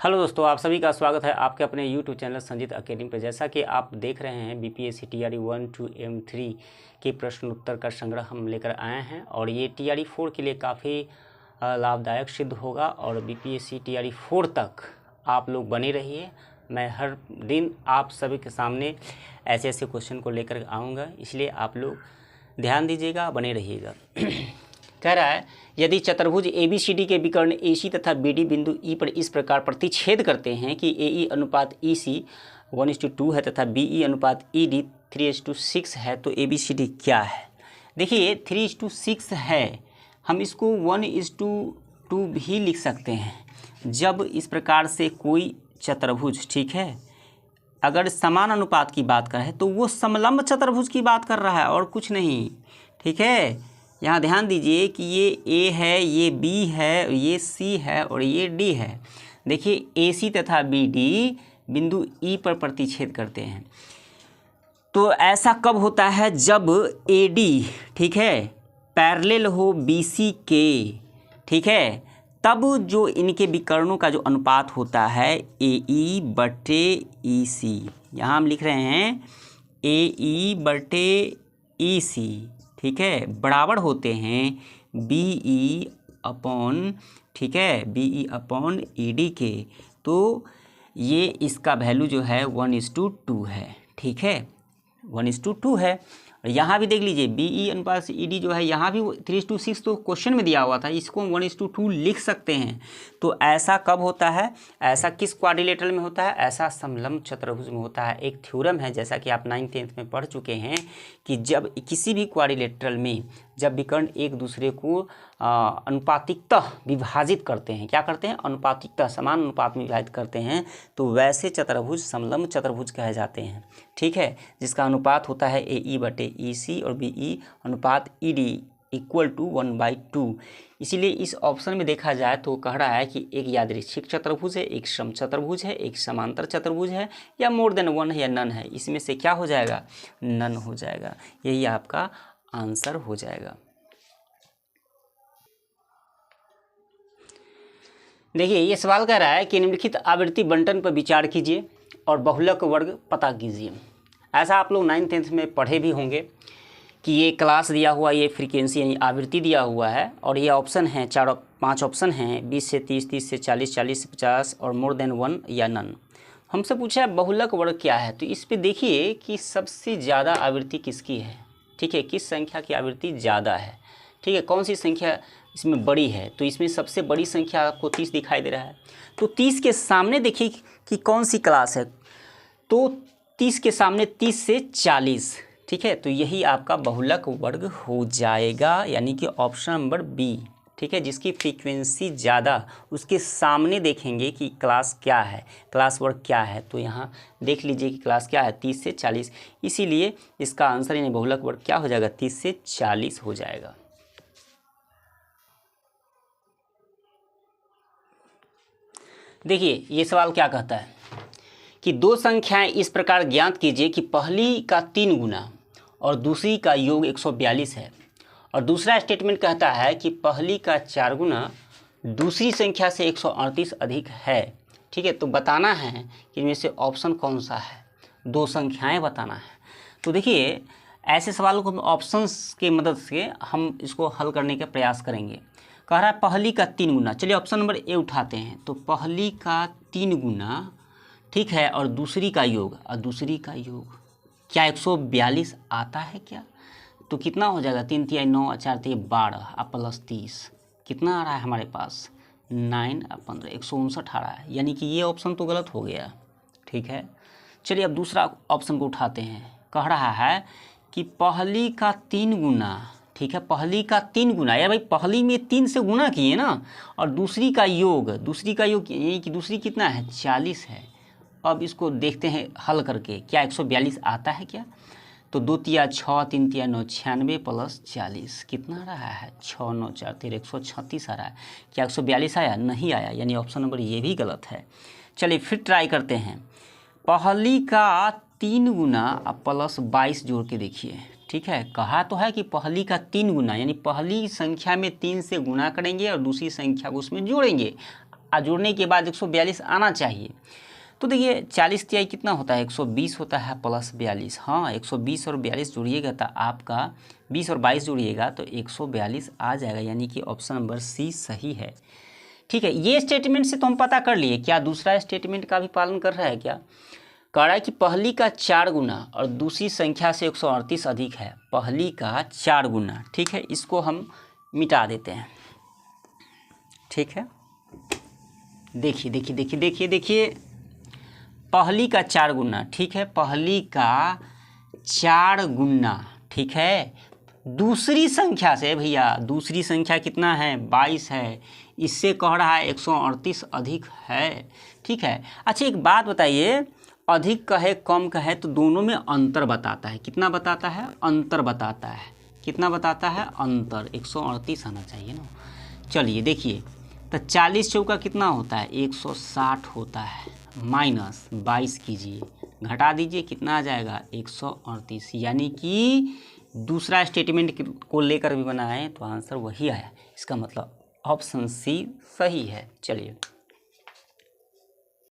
Hello दोस्तों, आप सभी का स्वागत है आपके अपने यूट्यूब चैनल संजीत अकेडमी पर। जैसा कि आप देख रहे हैं बीपीएससी टीआरई 1 to M3 के प्रश्न उत्तर का संग्रह हम लेकर आए हैं और ये टीआरई 4 के लिए काफ़ी लाभदायक सिद्ध होगा और बीपीएससी टीआरई 4 तक आप लोग बने रहिए। मैं हर दिन आप सभी के सामने ऐसे ऐसे क्वेश्चन को लेकर आऊँगा, इसलिए आप लोग ध्यान दीजिएगा, बने रहिएगा। कह रहा है, यदि चतुर्भुज ABCD के विकर्ण AC तथा BD बिंदु E पर इस प्रकार प्रतिच्छेद करते हैं कि AE अनुपात EC 1:2 है तथा BE अनुपात ED 3:6 है, तो ABCD क्या है? देखिए 3:6 है, हम इसको 1:2 भी लिख सकते हैं। जब इस प्रकार से कोई चतुर्भुज, ठीक है, अगर समान अनुपात की बात करें तो वो समलंब चतुर्भुज की बात कर रहा है और कुछ नहीं, ठीक है। यहाँ ध्यान दीजिए कि ये A है, ये B है, ये C है और ये D है। देखिए AC तथा BD बिंदु E पर प्रतिच्छेद करते हैं, तो ऐसा कब होता है? जब AD, ठीक है, पैरेलल हो BC के, ठीक है, तब जो इनके विकर्णों का जो अनुपात होता है AE/EC, यहाँ हम लिख रहे हैं AE/EC, ठीक है, बराबर होते हैं BE अपॉन, ठीक है, BE अपॉन ED के। तो ये इसका वैल्यू जो है 1:2 है, ठीक है, 1:2 है। और यहाँ भी देख लीजिए BE अनुपात ED जो है, यहाँ भी 3:6 तो क्वेश्चन में दिया हुआ था, इसको 1:2 लिख सकते हैं। तो ऐसा कब होता है? ऐसा किस क्वाड्रिलेटरल में होता है? ऐसा समलंब चतुर्भुज में होता है। एक थ्योरम है, जैसा कि आप 9th 10th में पढ़ चुके हैं, कि जब किसी भी क्वाड्रिलेटरल में जब विकर्ण एक दूसरे को अनुपातिकतः विभाजित करते हैं, क्या करते हैं? अनुपातिकतः, समान अनुपात में विभाजित करते हैं, तो वैसे चतुर्भुज समलंब चतुर्भुज कहे जाते हैं, ठीक है, जिसका अनुपात होता है AE/EC और BE अनुपात ED = 1/2। इसीलिए इस ऑप्शन में देखा जाए तो कह रहा है कि एक यादृच्छिक चतुर्भुज है, एक समचतुर्भुज है, एक समांतर चतुर्भुज है, या मोर देन वन है, या नन है। इसमें से क्या हो जाएगा? नन हो जाएगा। यही आपका आंसर हो जाएगा। देखिए ये सवाल कह रहा है कि निम्नलिखित आवृत्ति बंटन पर विचार कीजिए और बहुलक वर्ग पता कीजिए। ऐसा आप लोग 9th 10th में पढ़े भी होंगे कि ये क्लास दिया हुआ, ये फ्रीक्वेंसी यानी आवृत्ति दिया हुआ है और ये ऑप्शन है, 4-5 ऑप्शन हैं, 20 से 30, 30 से 40, 40 से 50 और मोर देन वन या नन। हमसे पूछा है बहुलक वर्ग क्या है, तो इस पे देखिए कि सबसे ज़्यादा आवृत्ति किसकी है, ठीक है, किस संख्या की आवृत्ति ज़्यादा है, ठीक है, कौन सी संख्या इसमें बड़ी है। तो इसमें सबसे बड़ी संख्या आपको 30 दिखाई दे रहा है। तो 30 के सामने देखिए कि कौन सी क्लास है, तो 30 के सामने 30 से 40, ठीक है, तो यही आपका बहुलक वर्ग हो जाएगा, यानी कि ऑप्शन नंबर बी, ठीक है, जिसकी फ्रीक्वेंसी ज़्यादा, उसके सामने देखेंगे कि क्लास क्या है, क्लास वर्ग क्या है। तो यहाँ देख लीजिए कि क्लास क्या है, 30 से 40, इसीलिए इसका आंसर यानी बहुलक वर्ग क्या हो जाएगा? 30 से 40 हो जाएगा। देखिए ये सवाल क्या कहता है कि दो संख्याएं इस प्रकार ज्ञात कीजिए कि पहली का 3 गुना और दूसरी का योग 142 है, और दूसरा स्टेटमेंट कहता है कि पहली का 4 गुना दूसरी संख्या से 138 अधिक है, ठीक है। तो बताना है कि इनमें से ऑप्शन कौन सा है, दो संख्याएं बताना है। तो देखिए ऐसे सवालों को ऑप्शंस के मदद से हम इसको हल करने का प्रयास करेंगे। कह रहा है पहली का 3 गुना, चलिए ऑप्शन नंबर ए उठाते हैं। तो पहली का 3 गुना, ठीक है, और दूसरी का योग, और दूसरी का योग क्या 142 आता है क्या? तो कितना हो जाएगा? 3 तिया 9 और 4 तिया 12 और प्लस 30, कितना आ रहा है हमारे पास? 9 और 15, 159 आ रहा है, यानी कि ये ऑप्शन तो गलत हो गया, ठीक है। चलिए अब दूसरा ऑप्शन को उठाते हैं। कह रहा है कि पहली का 3 गुना, ठीक है, पहली का 3 गुना, यार भाई पहली में 3 से गुना किए ना, और दूसरी का योग, दूसरी का योग यानी कि दूसरी कितना है? 40 है। अब इसको देखते हैं हल करके, क्या 142 आता है क्या? तो 2 तिया 6, 3 तिया 9, 96 प्लस 40 कितना आ रहा है? 6 9 4 13 136 आ रहा है। क्या 142 आया? नहीं आया, यानी ऑप्शन नंबर ये भी गलत है। चलिए फिर ट्राई करते हैं। पहली का 3 गुना प्लस 22 जोड़ के देखिए, ठीक है। कहा तो है कि पहली का 3 गुना, यानी पहली संख्या में 3 से गुना करेंगे और दूसरी संख्या को उसमें जोड़ेंगे। जोड़ने के बाद 142 आना चाहिए। तो देखिए 40 तिहाई कितना होता है, 120 होता है प्लस 42। हाँ, 120 और 42 जोड़िएगा तो आपका 20 और 22 जोड़िएगा तो 142 आ जाएगा, यानी कि ऑप्शन नंबर सी सही है। ठीक है, ये स्टेटमेंट से तो हम पता कर लिए। क्या दूसरा स्टेटमेंट का भी पालन कर रहा है क्या? कह रहा है कि पहली का 4 गुना और दूसरी संख्या से 138 अधिक है। पहली का 4 गुना, ठीक है, इसको हम मिटा देते हैं। ठीक है, देखिए देखिए देखिए देखिए देखिए, पहली का 4 गुना, ठीक है, पहली का 4 गुना, ठीक है, दूसरी संख्या से, भैया दूसरी संख्या कितना है, 22 है, इससे कह रहा है 138 अधिक है। ठीक है, अच्छा एक बात बताइए, अधिक कहे कम कहे तो दोनों में अंतर बताता है। कितना बताता है? अंतर बताता है। कितना बताता है? अंतर। 138 आना चाहिए ना। चलिए देखिए, तो 40 चौका कितना होता है, 160 होता है, माइनस 22 कीजिए, घटा दीजिए, कितना आ जाएगा, 138। यानी कि दूसरा स्टेटमेंट को लेकर भी बनाए तो आंसर वही आया। इसका मतलब ऑप्शन सी सही है। चलिए